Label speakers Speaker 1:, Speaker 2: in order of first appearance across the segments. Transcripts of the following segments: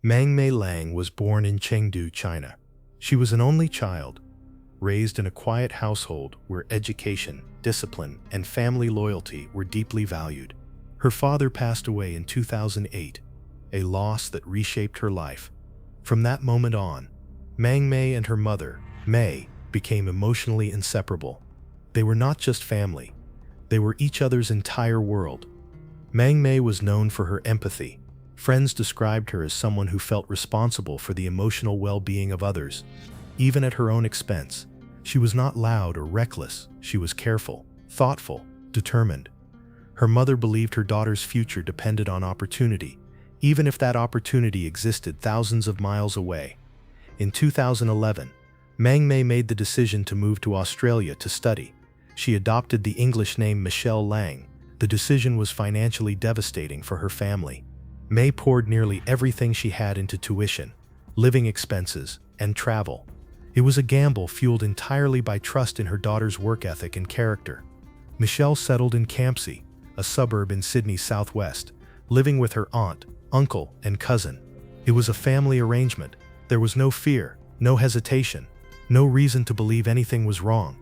Speaker 1: Mangmei Lang was born in Chengdu, China. She was an only child, raised in a quiet household where education, discipline, and family loyalty were deeply valued. Her father passed away in 2008, a loss that reshaped her life. From that moment on, Mangmei and her mother, Mei, became emotionally inseparable. They were not just family, they were each other's entire world. Mangmei was known for her empathy. Friends described her as someone who felt responsible for the emotional well-being of others, even at her own expense. She was not loud or reckless. She was careful, thoughtful, determined. Her mother believed her daughter's future depended on opportunity, even if that opportunity existed thousands of miles away. In 2011, Mangmei made the decision to move to Australia to study. She adopted the English name Michelle Lang. The decision was financially devastating for her family. Mei poured nearly everything she had into tuition, living expenses, and travel. It was a gamble fueled entirely by trust in her daughter's work ethic and character. Michelle settled in Campsie, a suburb in Sydney's southwest, living with her aunt, uncle, and cousin. It was a family arrangement. There was no fear, no hesitation, no reason to believe anything was wrong.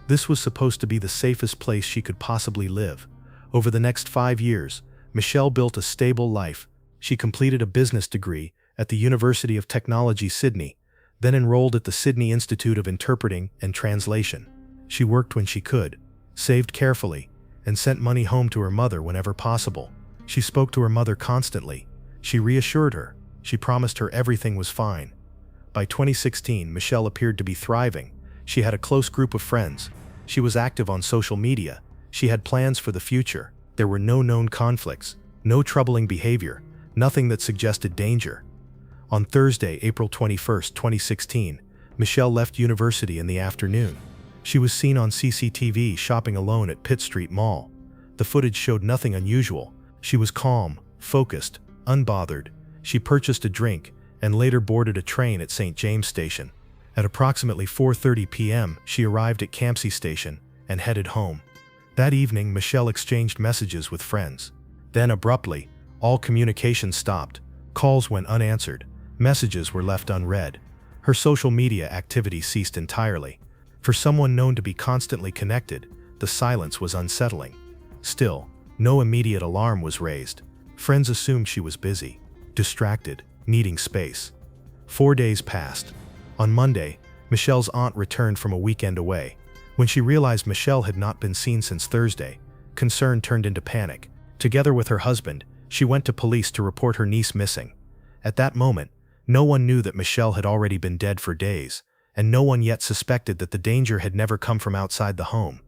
Speaker 1: This was supposed to be the safest place she could possibly live. Over the next 5 years, Michelle built a stable life. She completed a business degree at the University of Technology, Sydney, then enrolled at the Sydney Institute of Interpreting and Translation. She worked when she could, saved carefully, and sent money home to her mother whenever possible. She spoke to her mother constantly. She reassured her. She promised her everything was fine. By 2016, Michelle appeared to be thriving. She had a close group of friends. She was active on social media. She had plans for the future. There were no known conflicts, no troubling behavior, nothing that suggested danger. On Thursday, April 21, 2016, Michelle left university in the afternoon. She was seen on CCTV shopping alone at Pitt Street Mall. The footage showed nothing unusual. She was calm, focused, unbothered. She purchased a drink and later boarded a train at St. James Station. At approximately 4:30 p.m., she arrived at Campsie Station and headed home. That evening, Michelle exchanged messages with friends. Then abruptly, all communication stopped. Calls went unanswered. Messages were left unread. Her social media activity ceased entirely. For someone known to be constantly connected, the silence was unsettling. Still, no immediate alarm was raised. Friends assumed she was busy, distracted, needing space. 4 days passed. On Monday, Michelle's aunt returned from a weekend away. When she realized Michelle had not been seen since Thursday, concern turned into panic. Together with her husband, she went to police to report her niece missing. At that moment, no one knew that Michelle had already been dead for days, and no one yet suspected that the danger had never come from outside the home.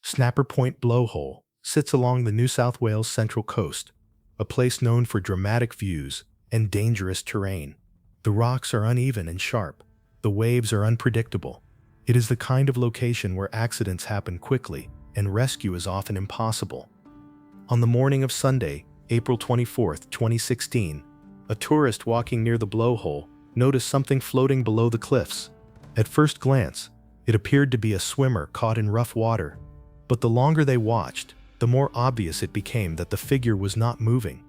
Speaker 1: Snapper Point Blowhole sits along the New South Wales Central Coast, a place known for dramatic views and dangerous terrain. The rocks are uneven and sharp. The waves are unpredictable. It is the kind of location where accidents happen quickly and rescue is often impossible. On the morning of Sunday, April 24, 2016, a tourist walking near the blowhole noticed something floating below the cliffs. At first glance, it appeared to be a swimmer caught in rough water. But the longer they watched, the more obvious it became that the figure was not moving.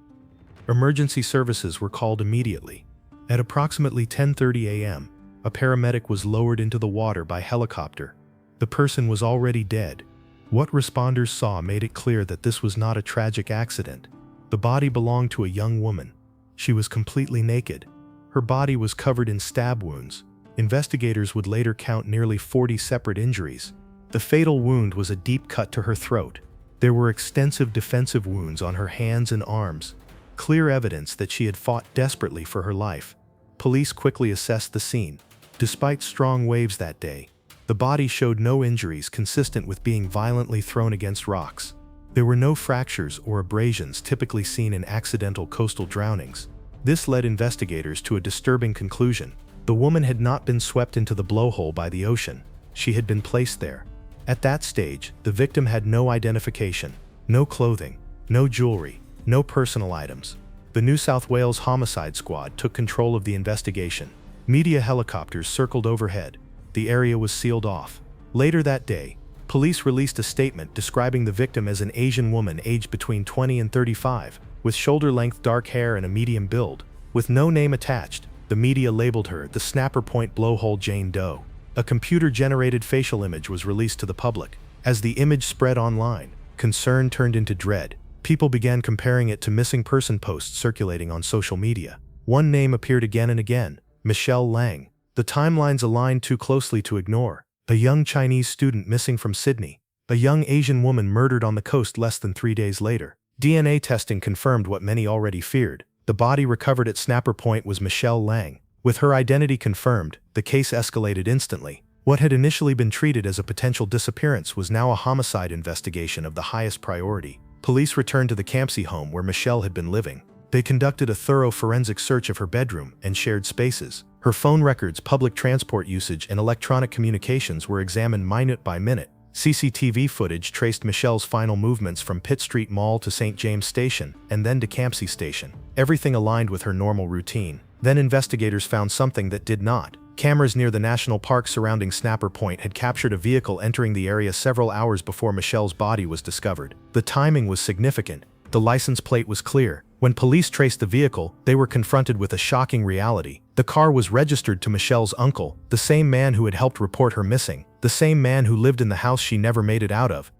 Speaker 1: Emergency services were called immediately. At approximately 10:30 a.m., a paramedic was lowered into the water by helicopter. The person was already dead. What responders saw made it clear that this was not a tragic accident. The body belonged to a young woman. She was completely naked. Her body was covered in stab wounds. Investigators would later count nearly 40 separate injuries. The fatal wound was a deep cut to her throat. There were extensive defensive wounds on her hands and arms, clear evidence that she had fought desperately for her life. Police quickly assessed the scene. Despite strong waves that day, the body showed no injuries consistent with being violently thrown against rocks. There were no fractures or abrasions typically seen in accidental coastal drownings. This led investigators to a disturbing conclusion. The woman had not been swept into the blowhole by the ocean. She had been placed there. At that stage, the victim had no identification, no clothing, no jewelry, no personal items. The New South Wales Homicide Squad took control of the investigation. Media helicopters circled overhead. The area was sealed off. Later that day, Police released a statement describing the victim as an Asian woman aged between 20 and 35, with shoulder-length dark hair and a medium build. With no name attached, the media labeled her the Snapper Point Blowhole Jane Doe. A computer-generated facial image was released to the public. As the image spread online, concern turned into dread. People began comparing it to missing person posts circulating on social media. One name appeared again and again: Michelle Lang. The timelines aligned too closely to ignore. A young Chinese student missing from Sydney. A young Asian woman murdered on the coast less than 3 days later. DNA testing confirmed what many already feared. The body recovered at Snapper Point was Michelle Lang. With her identity confirmed, the case escalated instantly. What had initially been treated as a potential disappearance was now a homicide investigation of the highest priority. Police returned to the Campsie home where Michelle had been living. They conducted a thorough forensic search of her bedroom and shared spaces. Her phone records, public transport usage, and electronic communications were examined minute by minute. CCTV footage traced Michelle's final movements from Pitt Street Mall to St. James Station, and then to Campsie Station. Everything aligned with her normal routine. Then investigators found something that did not. Cameras near the national park surrounding Snapper Point had captured a vehicle entering the area several hours before Michelle's body was discovered. The timing was significant. The license plate was clear. When police traced the vehicle, they were confronted with a shocking reality. The car was registered to Michelle's uncle, the same man who had helped report her missing, the same man who lived in the house she never made it out of.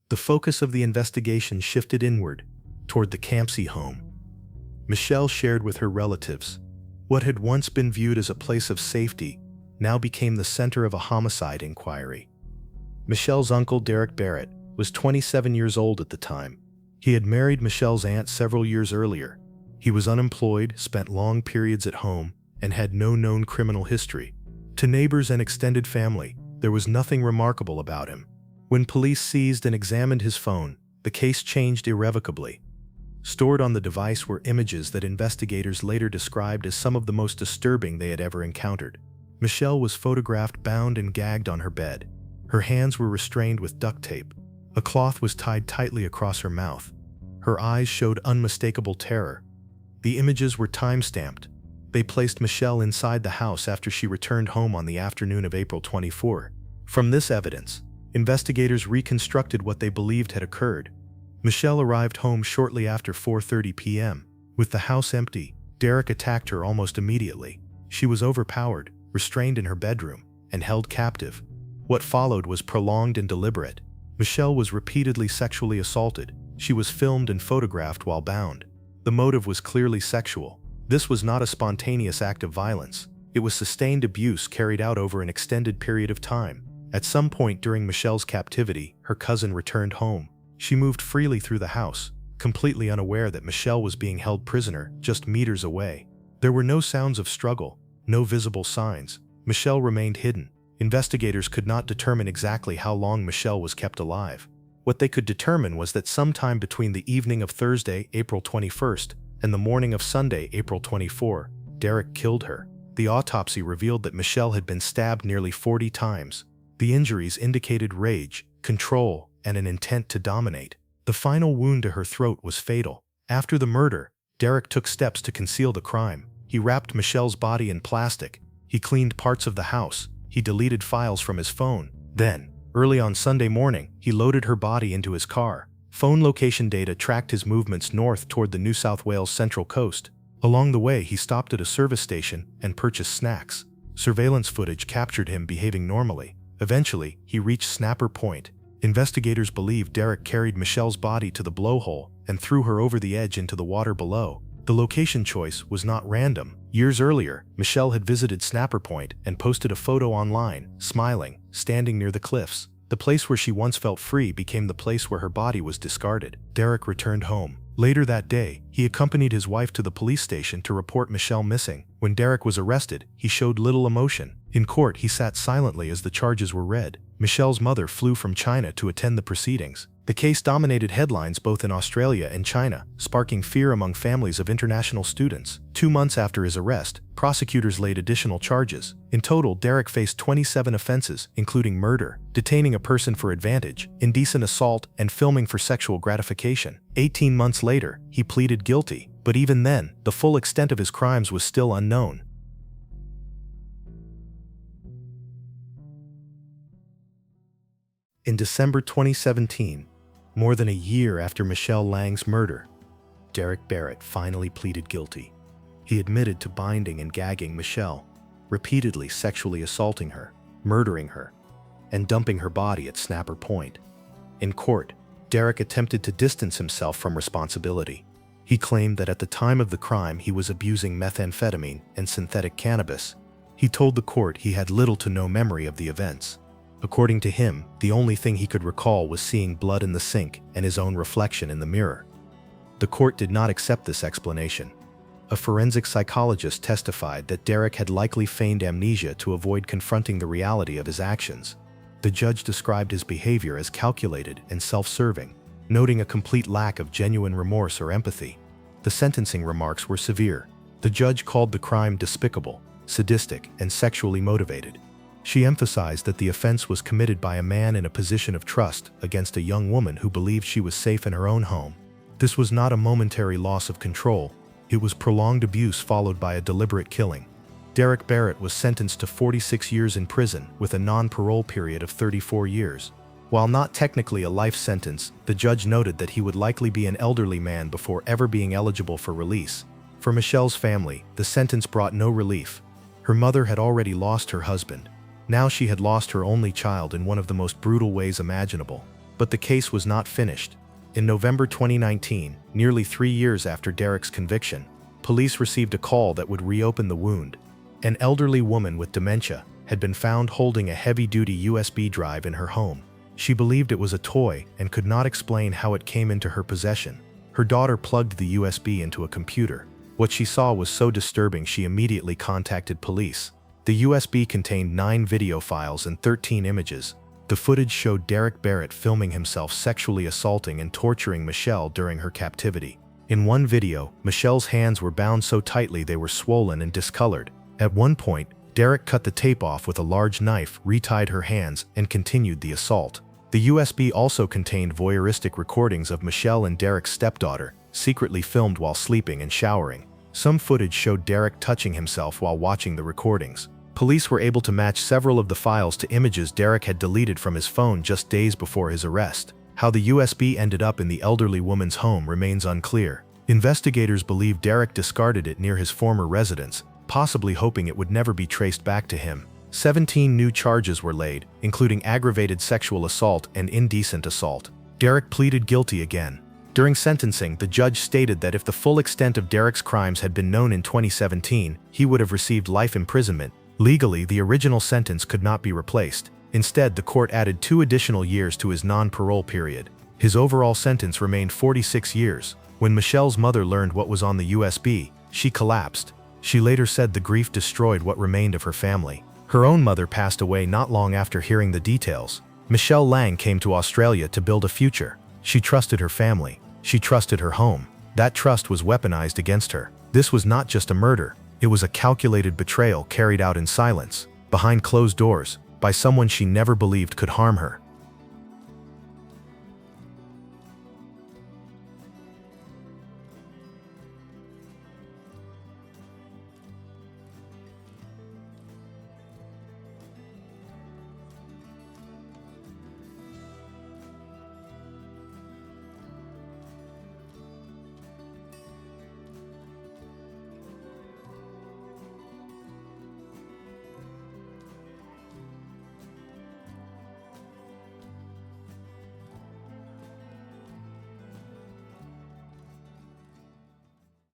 Speaker 1: The focus of the investigation shifted inward, toward the Campsie home. Michelle shared with her relatives. What had once been viewed as a place of safety now became the center of a homicide inquiry. Michelle's uncle, Derek Barrett, was 27 years old at the time. He had married Michelle's aunt several years earlier. He was unemployed, spent long periods at home, and had no known criminal history. To neighbors and extended family, there was nothing remarkable about him. When police seized and examined his phone, the case changed irrevocably. Stored on the device were images that investigators later described as some of the most disturbing they had ever encountered. Michelle was photographed bound and gagged on her bed. Her hands were restrained with duct tape. A cloth was tied tightly across her mouth. Her eyes showed unmistakable terror. The images were time-stamped. They placed Michelle inside the house after she returned home on the afternoon of April 24. From this evidence, investigators reconstructed what they believed had occurred. Michelle arrived home shortly after 4:30 p.m. With the house empty, Derek attacked her almost immediately. She was overpowered, restrained in her bedroom, and held captive. What followed was prolonged and deliberate. Michelle was repeatedly sexually assaulted. She was filmed and photographed while bound. The motive was clearly sexual. This was not a spontaneous act of violence. It was sustained abuse carried out over an extended period of time. At some point during Michelle's captivity, her cousin returned home. She moved freely through the house, completely unaware that Michelle was being held prisoner just meters away. There were no sounds of struggle, no visible signs. Michelle remained hidden. Investigators could not determine exactly how long Michelle was kept alive. What they could determine was that sometime between the evening of Thursday, April 21st, and the morning of Sunday, April 24, Derek killed her. The autopsy revealed that Michelle had been stabbed nearly 40 times. The injuries indicated rage, control, and an intent to dominate. The final wound to her throat was fatal. After the murder, Derek took steps to conceal the crime. He wrapped Michelle's body in plastic. He cleaned parts of the house. He deleted files from his phone. Then, early on Sunday morning, he loaded her body into his car. Phone location data tracked his movements north toward the New South Wales Central Coast. Along the way, he stopped at a service station and purchased snacks. Surveillance footage captured him behaving normally. Eventually, he reached Snapper Point. Investigators believe Derek carried Michelle's body to the blowhole and threw her over the edge into the water below. The location choice was not random. Years earlier, Michelle had visited Snapper Point and posted a photo online, smiling, standing near the cliffs. The place where she once felt free became the place where her body was discarded. Derek returned home. Later that day, he accompanied his wife to the police station to report Michelle missing. When Derek was arrested, he showed little emotion. In court, he sat silently as the charges were read. Michelle's mother flew from China to attend the proceedings. The case dominated headlines both in Australia and China, sparking fear among families of international students. 2 months after his arrest, prosecutors laid additional charges. In total, Derek faced 27 offenses, including murder, detaining a person for advantage, indecent assault, and filming for sexual gratification. 18 months later, he pleaded guilty, but even then, the full extent of his crimes was still unknown. In December 2017, more than a year after Michelle Lang's murder, Derek Barrett finally pleaded guilty. He admitted to binding and gagging Michelle, repeatedly sexually assaulting her, murdering her, and dumping her body at Snapper Point. In court, Derek attempted to distance himself from responsibility. He claimed that at the time of the crime he was abusing methamphetamine and synthetic cannabis. He told the court he had little to no memory of the events. According to him, the only thing he could recall was seeing blood in the sink and his own reflection in the mirror. The court did not accept this explanation. A forensic psychologist testified that Derek had likely feigned amnesia to avoid confronting the reality of his actions. The judge described his behavior as calculated and self-serving, noting a complete lack of genuine remorse or empathy. The sentencing remarks were severe. The judge called the crime despicable, sadistic, and sexually motivated. She emphasized that the offense was committed by a man in a position of trust against a young woman who believed she was safe in her own home. This was not a momentary loss of control. It was prolonged abuse followed by a deliberate killing. Derek Barrett was sentenced to 46 years in prison with a non-parole period of 34 years. While not technically a life sentence, the judge noted that he would likely be an elderly man before ever being eligible for release. For Michelle's family, the sentence brought no relief. Her mother had already lost her husband. Now she had lost her only child in one of the most brutal ways imaginable. But the case was not finished. In November 2019, nearly 3 years after Derek's conviction, police received a call that would reopen the wound. An elderly woman with dementia had been found holding a heavy-duty USB drive in her home. She believed it was a toy and could not explain how it came into her possession. Her daughter plugged the USB into a computer. What she saw was so disturbing she immediately contacted police. The USB contained 9 video files and 13 images. The footage showed Derek Barrett filming himself sexually assaulting and torturing Michelle during her captivity. In one video, Michelle's hands were bound so tightly they were swollen and discolored. At one point, Derek cut the tape off with a large knife, retied her hands, and continued the assault. The USB also contained voyeuristic recordings of Michelle and Derek's stepdaughter, secretly filmed while sleeping and showering. Some footage showed Derek touching himself while watching the recordings. Police were able to match several of the files to images Derek had deleted from his phone just days before his arrest. How the USB ended up in the elderly woman's home remains unclear. Investigators believe Derek discarded it near his former residence, possibly hoping it would never be traced back to him. 17 new charges were laid, including aggravated sexual assault and indecent assault. Derek pleaded guilty again. During sentencing, the judge stated that if the full extent of Derek's crimes had been known in 2017, he would have received life imprisonment. Legally, the original sentence could not be replaced. Instead, the court added 2 additional years to his non-parole period. His overall sentence remained 46 years. When Michelle's mother learned what was on the USB, she collapsed. She later said the grief destroyed what remained of her family. Her own mother passed away not long after hearing the details. Michelle Lang came to Australia to build a future. She trusted her family. She trusted her home. That trust was weaponized against her. This was not just a murder. It was a calculated betrayal carried out in silence, behind closed doors, by someone she never believed could harm her.